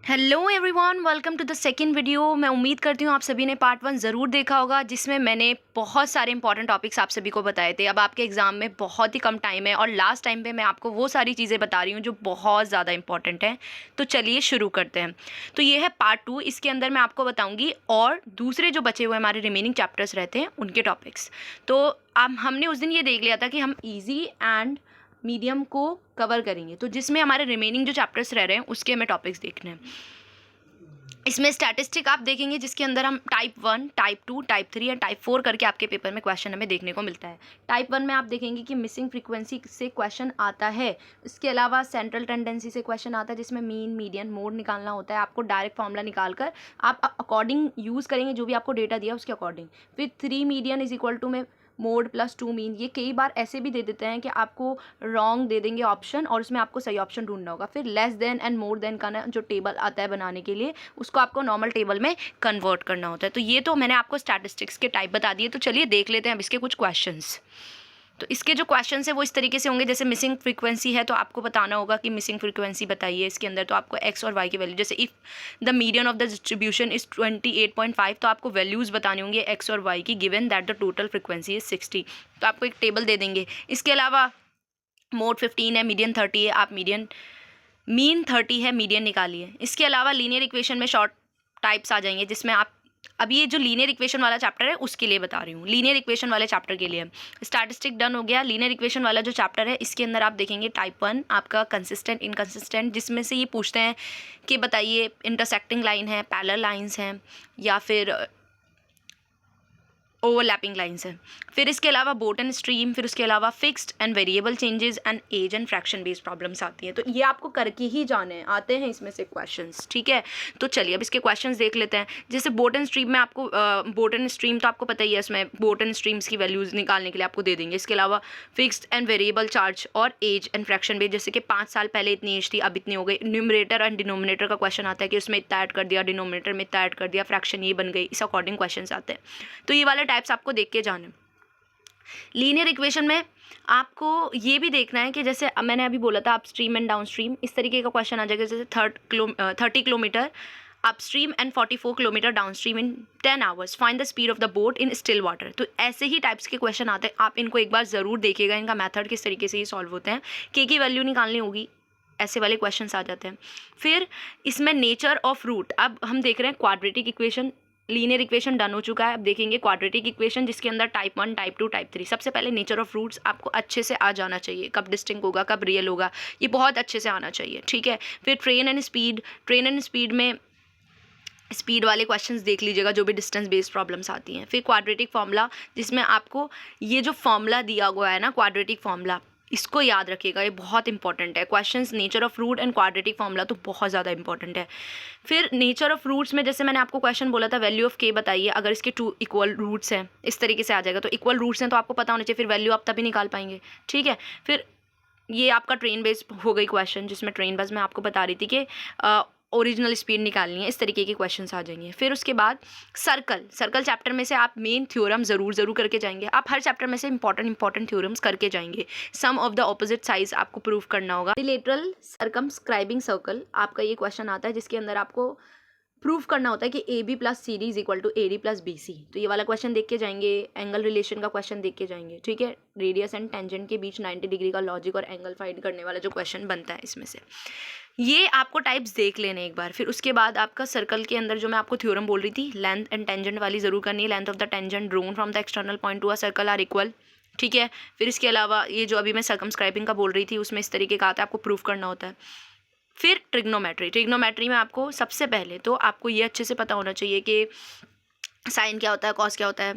Hello everyone, welcome to the second video. मैं उम्मीद करती हूँ आप सभी ने पार्ट 1 ज़रूर देखा होगा, जिसमें मैंने बहुत सारे इंपॉर्टेंट टॉपिक्स आप सभी को बताए थे। अब आपके एग्ज़ाम में बहुत ही कम टाइम है और लास्ट टाइम पे मैं आपको वो सारी चीज़ें बता रही हूँ जो बहुत ज़्यादा इंपॉर्टेंट हैं। तो चलिए शुरू करते हैं। तो ये है पार्ट 2। इसके अंदर मैं आपको बताऊँगी और दूसरे जो बचे हुए हमारे रिमेनिंग चैप्टर्स रहते हैं उनके टॉपिक्स। तो अब हमने उस दिन ये देख लिया था कि हम ईजी एंड मीडियम को कवर करेंगे, तो जिसमें हमारे रिमेनिंग जो चैप्टर्स रह रहे हैं उसके हमें टॉपिक्स देखने हैं। इसमें स्टैटिस्टिक आप देखेंगे, जिसके अंदर हम टाइप 1, टाइप 2, टाइप 3 या टाइप 4 करके आपके पेपर में क्वेश्चन हमें देखने को मिलता है। टाइप 1 में आप देखेंगे कि मिसिंग फ्रीक्वेंसी से क्वेश्चन आता है। इसके अलावा सेंट्रल टेंडेंसी से क्वेश्चन आता है, जिसमें मीन, मीडियन, मोड निकालना होता है। आपको डायरेक्ट फॉर्मूला निकाल कर आप अकॉर्डिंग यूज़ करेंगे, जो भी आपको डेटा दिया उसके अकॉर्डिंग। फिर 3 मीडियन इज इक्वल टू में मोड प्लस 2 मीन। ये कई बार ऐसे भी दे देते हैं कि आपको रॉन्ग दे देंगे ऑप्शन और उसमें आपको सही ऑप्शन ढूंढना होगा। फिर less than and more than का ना जो टेबल आता है बनाने के लिए, उसको आपको नॉर्मल टेबल में कन्वर्ट करना होता है। तो ये तो मैंने आपको स्टैटिस्टिक्स के टाइप बता दिए। तो चलिए देख लेते हैं अब इसके कुछ क्वेश्चंस। तो इसके जो क्वेश्चन है वो इस तरीके से होंगे, जैसे मिसिंग फ्रीक्वेंसी है तो आपको बताना होगा कि मिसिंग फ्रीक्वेंसी बताइए। इसके अंदर तो आपको एक्स और वाई की वैल्यू, जैसे if the median of the distribution is 28.5, तो आपको वैल्यूज़ बतानी होंगी एक्स और वाई की, given that the total frequency is 60। तो आपको एक टेबल दे देंगे। इसके अलावा मोड 15 है, मीडियन 30 है, आप मीन 30 है, मीडियन निकालिए। इसके अलावा लीनियर इक्वेशन में शॉर्ट टाइप्स आ जाएंगे, जिसमें आप अभी ये जो लीनियर इक्वेशन वाला चैप्टर है उसके लिए बता रही हूँ। लीनियर इक्वेशन वाले चैप्टर के लिए स्टैटिस्टिक डन हो गया। लीनियर इक्वेशन वाला जो चैप्टर है इसके अंदर आप देखेंगे टाइप 1 आपका कंसिस्टेंट, इनकंसिस्टेंट, जिसमें से ये पूछते हैं कि बताइए इंटरसेक्टिंग लाइन है, पैरेलल लाइंस हैं या फिर ओवरलैपिंग लाइंस है। फिर इसके अलावा बोट एंड स्ट्रीम, फिर उसके अलावा fixed and variable changes and age and fraction based problems आती हैं। तो ये आपको करके ही जाने आते हैं इसमें से क्वेश्चंस, ठीक है। तो चलिए अब इसके क्वेश्चंस देख लेते हैं। जैसे बोट एंड स्ट्रीम में आपको बोट एंड स्ट्रीम तो आपको पता ही है, इसमें बोट एंड स्ट्रीम्स की वैल्यूज़ निकालने के लिए आपको दे देंगे। इसके अलावा फिक्स्ड एंड वेरिएबल चार्ज और एज एंड फ्रैक्शन बेस्ड, जैसे कि 5 साल पहले इतनी एज थी अब इतनी हो गई। न्यूमरेटर एंड डिनोमिनेटर का क्वेश्चन आता है कि उसमें इतना ऐड कर दिया, डिनोमिनेटर में इतना ऐड कर दिया, फ्रैक्शन ये बन गई, इस अकॉर्डिंग क्वेश्चन आते हैं। तो ये वाले टाइप्स आपको देख के जाने। लीनियर इक्वेशन में आपको ये भी देखना है कि जैसे मैंने अभी बोला था अपस्ट्रीम एंड डाउनस्ट्रीम, इस तरीके का क्वेश्चन आ जाएगा। जैसे 30 kilometre upstream and 44 kilometre downstream in 10 hours, find the speed of the boat in still water. तो ऐसे ही टाइप्स के क्वेश्चन आते हैं, आप इनको एक बार ज़रूर देखिएगा, इनका मेथड किस तरीके से ये सॉल्व होते हैं। के की वैल्यू निकालनी होगी, ऐसे वाले क्वेश्चंस आ जाते हैं। फिर इसमें नेचर ऑफ रूट, अब हम देख रहे हैं quadratic equation. Linear equation done हो चुका है, अब देखेंगे क्वाड्रेटिक इक्वेशन, जिसके अंदर टाइप 1, टाइप 2, टाइप 3। सबसे पहले नेचर ऑफ रूट्स आपको अच्छे से आ जाना चाहिए, कब डिस्टिंक्ट होगा कब रियल होगा, ये बहुत अच्छे से आना चाहिए, ठीक है। फिर ट्रेन एंड स्पीड में स्पीड वाले क्वेश्चंस देख लीजिएगा, जो भी डिस्टेंस बेस्ड प्रॉब्लम्स आती हैं। फिर क्वाड्रेटिक फार्मूला, जिसमें आपको ये जो फार्मूला दिया हुआ है ना क्वाड्रेटिक फार्मूला, इसको याद रखिएगा, ये बहुत इंपॉर्टेंट है। Questions nature of root and quadratic formula तो बहुत ज़्यादा इंपॉर्टेंट है। फिर नेचर ऑफ रूट्स में जैसे मैंने आपको क्वेश्चन बोला था वैल्यू ऑफ के बताइए, अगर इसके 2 इक्वल रूट्स हैं, इस तरीके से आ जाएगा। तो इक्वल रूट्स हैं तो आपको पता होना चाहिए, फिर वैल्यू आप तभी निकाल पाएंगे, ठीक है। फिर ये आपका ट्रेन बेस्ड हो गई क्वेश्चन, जिसमें ट्रेन बस मैं आपको बता रही थी कि ओरिजिनल स्पीड निकालनी है, इस तरीके के क्वेश्चंस आ जाएंगे। फिर उसके बाद सर्कल चैप्टर में से आप मेन थ्योरम ज़रूर करके जाएंगे। आप हर चैप्टर में से इंपॉर्टेंट थ्योरम्स करके जाएंगे। सम ऑफ द ऑपोजिट साइज आपको प्रूव करना होगा। रिलेटरल सर्कमस्क्राइबिंग सर्कल आपका ये क्वेश्चन आता है, जिसके अंदर आपको प्रूफ करना होता है कि A B plus C D is equal to A D plus B C. तो ये वाला क्वेश्चन देख के जाएंगे। एंगल रिलेशन का क्वेश्चन देख के जाएंगे, ठीक है। रेडियस एंड टेंजेंट के बीच 90 डिग्री का लॉजिक और एंगल फाइंड करने वाला जो क्वेश्चन बनता है इसमें से, ये आपको टाइप्स देख लेने एक बार। फिर उसके बाद आपका सर्कल के अंदर जो मैं आपको थ्योरम बोल रही थी, लेंथ एंड टेंजेंट वाली ज़रूर करनी है। Length of the tangent drawn from the external point to a circle are equal, ठीक है। फिर इसके अलावा ये जो अभी मैं सर्कमस्क्राइबिंग का बोल रही थी, उसमें इस तरीके का आता है, आपको प्रूफ करना होता है। फिर ट्रिग्नोमेट्री में आपको सबसे पहले तो आपको ये अच्छे से पता होना चाहिए कि साइन क्या होता है, कॉस क्या होता है,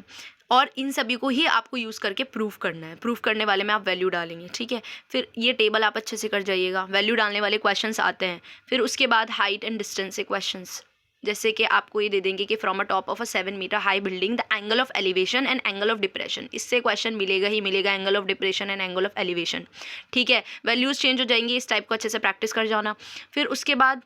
और इन सभी को ही आपको यूज़ करके प्रूफ करना है। प्रूफ करने वाले में आप वैल्यू डालेंगे, ठीक है। फिर ये टेबल आप अच्छे से कर जाइएगा, वैल्यू डालने वाले क्वेश्चंस आते हैं। फिर उसके बाद हाइट एंड डिस्टेंस से क्वेश्चंस, जैसे कि आपको ये दे देंगे कि from a top of a 7 metre high building the angle of elevation and angle of depression, इससे क्वेश्चन मिलेगा ही मिलेगा, angle of depression and angle of elevation, ठीक है। वैल्यूज़ चेंज हो जाएंगी, इस टाइप को अच्छे से प्रैक्टिस कर जाना। फिर उसके बाद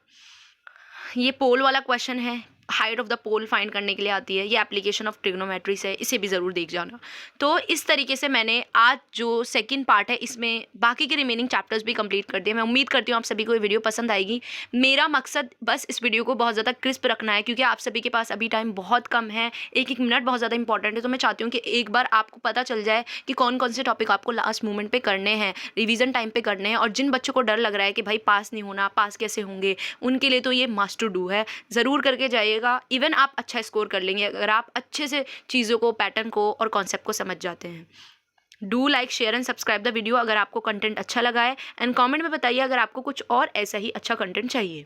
ये पोल वाला क्वेश्चन है, height of the pole find करने के लिए आती है, ये एप्लीकेशन ऑफ ट्रिग्नोमेट्री से, इसे भी ज़रूर देख जाना। तो इस तरीके से मैंने आज जो सेकंड पार्ट है इसमें बाकी के रिमेनिंग चैप्टर्स भी कंप्लीट कर दिए। मैं उम्मीद करती हूँ आप सभी को ये वीडियो पसंद आएगी। मेरा मकसद बस इस वीडियो को बहुत ज़्यादा क्रिस्प रखना है, क्योंकि आप सभी के पास अभी टाइम बहुत कम है, एक एक मिनट बहुत ज़्यादा इंपॉर्टेंट है। तो मैं चाहती हूँ कि एक बार आपको पता चल जाए कि कौन कौन से टॉपिक आपको लास्ट मोमेंट पे करने हैं, रिवीजन टाइम पे करने हैं। और जिन बच्चों को डर लग रहा है कि भाई पास नहीं होना, पास कैसे होंगे, उनके लिए तो ये मस्ट टू डू है, ज़रूर करके जाइएगा। इवन आप अच्छा स्कोर कर लेंगे अगर आप अच्छे से चीज़ों को, पैटर्न को और कॉन्सेप्ट को समझ जाते हैं। Do like, share and subscribe the video अगर आपको कंटेंट अच्छा लगा है, एंड कमेंट में बताइए अगर आपको कुछ और ऐसा ही अच्छा कंटेंट चाहिए।